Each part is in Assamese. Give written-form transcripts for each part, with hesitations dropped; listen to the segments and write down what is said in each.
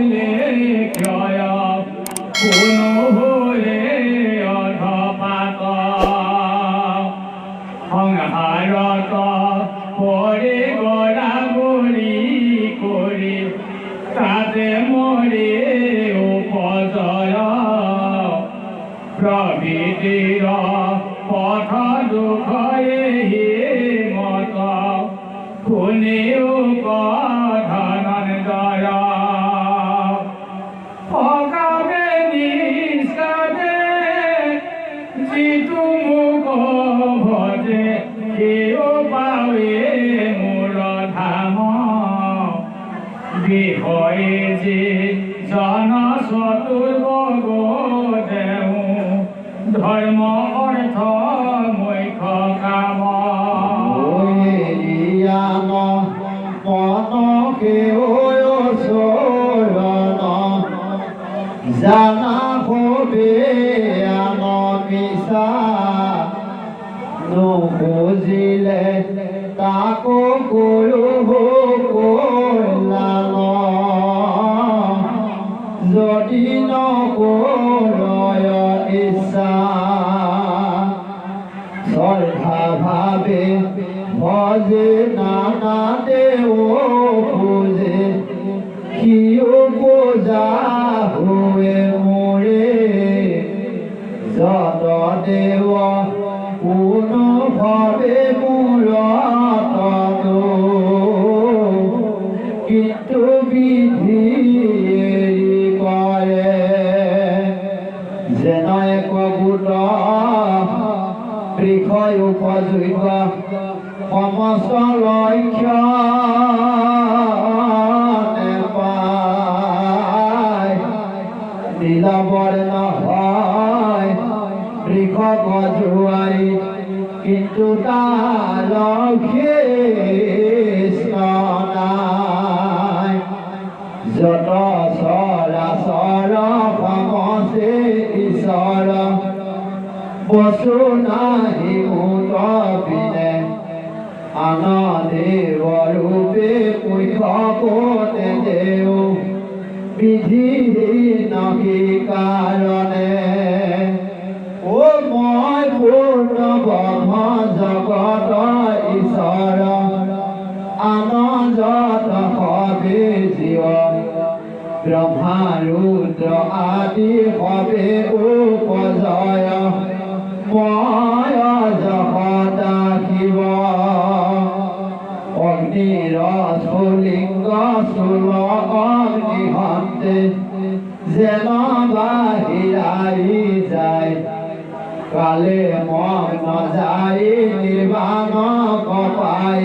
হইলে ক্ষয় কোনো হলে অধপাত সংহাৰত পৰি গৰাগৰি কৰি তাতে মৰি উপজয় প্ৰভৃতিৰ পথ দুখৰে মত শুনিও ধনঞ্জয় অকামে নিষ্কামে যিটো মোক ভজে সেও পাৱে মোৰ ধাম বিষয়ে যে জন চতুৰ্বগ দেও ধৰ্ম অৰ্থ মুখ্য কাম জানা হবে আনমিছা নুবুজিলে তাকো কৰো কল্যাণ যদি নকৰয় ইচ্ছা শ্ৰদ্ধা ভাবে ভজে নানা দেও পূজে সিও পূজা हुए मोरे जत देव पुनो भवे मूरत किन्तु विधि करे जेन एक गोट বৃক্ষয় উপযোগ্য সমস্ত লক্ষ্য নীলবর্ণ হয় বৃক্ষ গজুয়ারি কিন্তু তার লক্ষ্যে নাই যত চরাচর সমস্তে ঈশ্বর বসু নাহি মুত বিনে আন দেৱ ৰূপে মুখ্য কোনে দেও বিধি নহি কারণে ও মই পূর্ণ ব্রহ্ম জগত ঈশ্বর আনন্দত হবে জীব ব্রহ্মা রুদ্র আদি হবে উপজয় ময় জগতা শিব অগ্নির স্ফুলিঙ্গ স্থূল অগ্নিহন্তে যেন বাহিরাই যায় কালে মন যায় নির্বাণ কপাই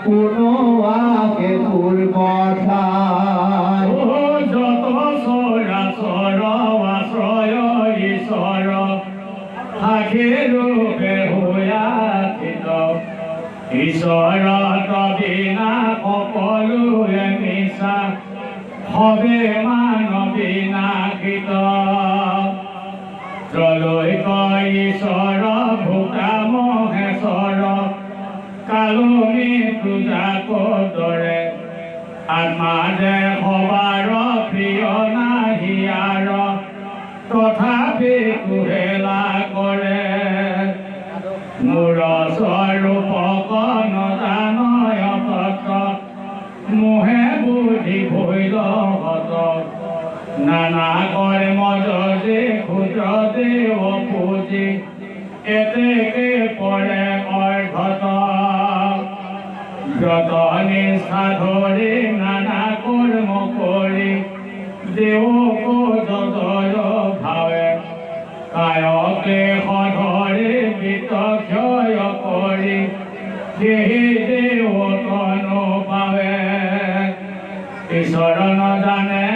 কোনো আগে পূর্ব ঠাই যত চৰাচৰ আশ্ৰয় ঈশ্বৰ সাখী ৰূপে হৈয়াথিত ঈশ্বৰ তবিনা সকলোৱে মিছা হবে মানৱী নাশিত ত্ৰলৈক ঈশ্বৰ ভূতা মহেশ্বৰ কালুনি পূজা দৰে আত্মা যে সবাৰ প্ৰিয় নাহি আৰ তথাপি কুহেলা কৰে মোৰ স্বৰূপক নজানয় তত্ত্ব মোহে বুদ্ধি ভৈল হত নানা কৰ্ম যজে ক্ষুদ্ৰ দেৱ পূজি এতেকে পৰে অৰ্ঘত যত নিষ্ঠা ধৰি নানা কৰ্ম কৰি দেৱক যজয় ভাৱে কায়কে সধৰি বিতক্ষয় কৰি সেই দেৱতনো পাৱে ঈশ্বৰ নজানে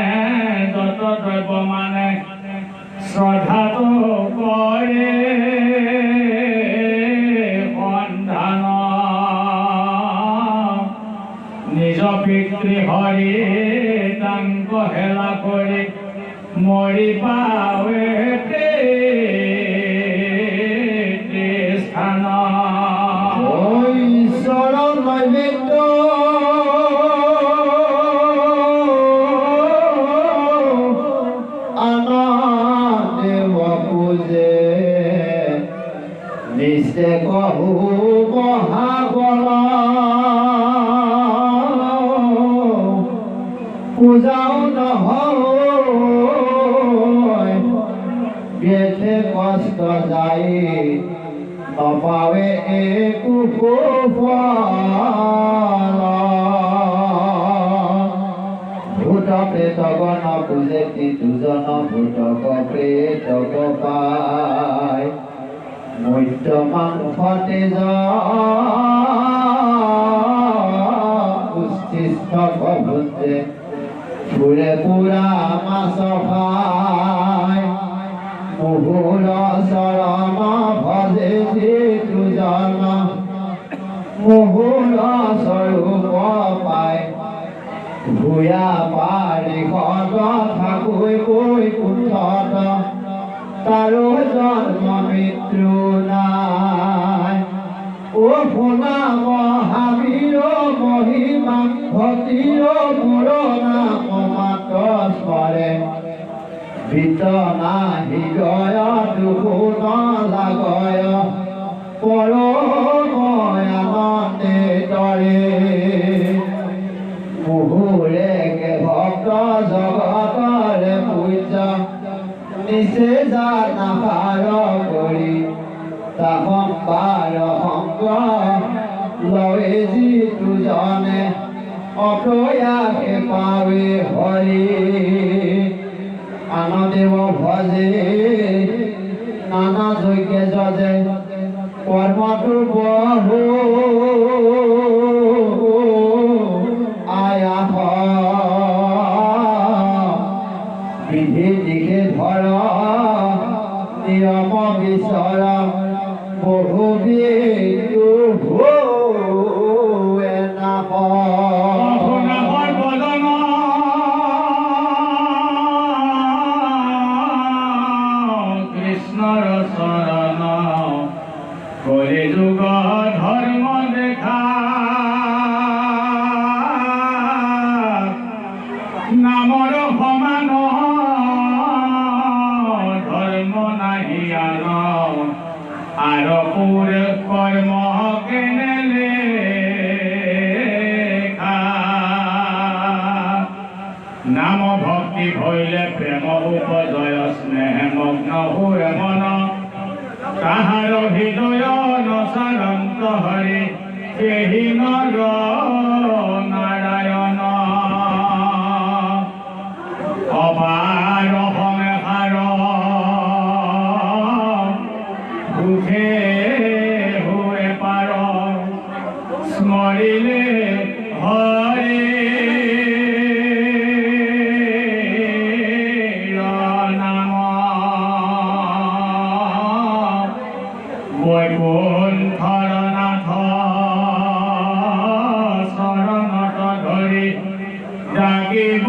যত দ্ৰব্য মানে শ্ৰদ্ধাটো কৰে সন্ধান নিজ পিতৃ হৰি তাংক হেলা কৰি মৰি পাৱে স্থান ঈশ্বৰ নৈবেদ্য পূজাও নহয় বেঠে কষ্ট যায় নপাৱে একো সুফল ভূত প্ৰেতগণ পূজে দুজন ভূতক প্ৰেতক পায় মধ্য মাংস তেজ উচ্ছিষ্ট ভুজে ফুৰে পুৰা মাছ খায় মুহুৰ চৰণ ভজে দুজন মুহুৰ স্বৰূপ পায় ভূয়া পাৰি সদ থাকৈ কৈ কুণ্ঠত তাৰো জন্ম মৃত্যু নাই ও শুনা মহাবীৰ মহিমা ভক্তিৰ পুৰণা মাত স্মৰে বিতনা হৃদয় দুখ লাগয় পৰময় আনন্দে তৰে মুহুৰে ভক্ত জগতৰে পূজ্য নিচে জানাহাৰ কৰি তাহম্বাৰ সংগ লয়ে যিটো জনে অতয়াকে পাৱে হৰি আনদেৱ ভজে নানা যজ্ঞে যজে কৰ্মটো বহু আয়াস বিধি দিশে ধৰ নিয়ম বিচৰ বহু বিদু কৃষ্ণৰ চৰণ কলি যুগ ধৰ্ম দেখা নামৰ সমান ধৰ্ম নাহি আন আৰু পুৰ কৰ্ম কেনে লেখা নাম ভক্তি ভৈলে প্ৰেম উপজয় স্নেহ মগ্ন হৈ মন তাহাৰ হৃদয় নচাৰন্ত হৰি কেহি নৰ নাৰায়ণ অপাৰ সংসাৰ দুখে হৈ পাৰ স্মৰিলে হৰি নাম বৈকুণ্ঠৰ নাথ চৰণত ধৰি ডাকিব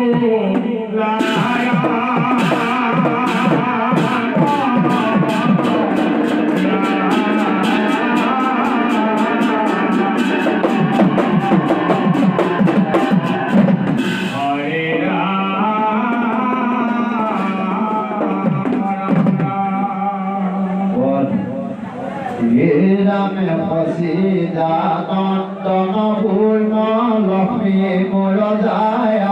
ৰামে ফচি যাতন পূৰ্ণ লক্ষ্মী মোৰ যায়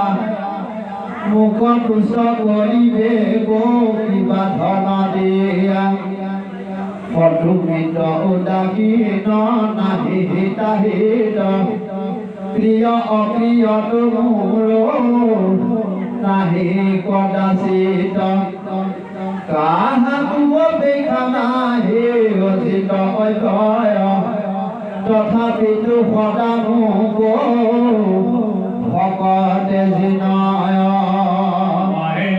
মুখ তুচ কৰিবে কিবা ধন দিয়া ফটোমিত উদাসীন নাহি হিতাহিত প্ৰিয় অপ্ৰিয়টো মোৰ নাহি কদাচিত কাহাকো অপেক্ষা নাহি অধিক অভয় তথাপিতো সদা মোক ভকতে জিনয়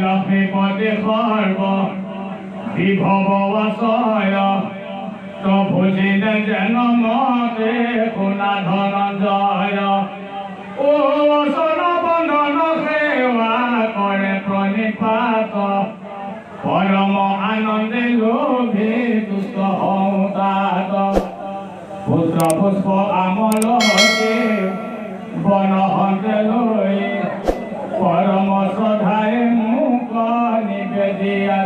লক্ষ্মীপতি সৰ্ব বিভৱ আশয় ভুজিলে যেন মতে শুনা ধনঞ্জয় ও চন বন্ধন সেৱা কৰে প্ৰণিপাত পৰম আনন্দে লোভে দুষ্ট হওঁতাত পুত্ৰ পুষ্প আমলকে বনহন্তে লৈ পৰম শ্ৰদ্ধাৰে মোক নিবেদিয়া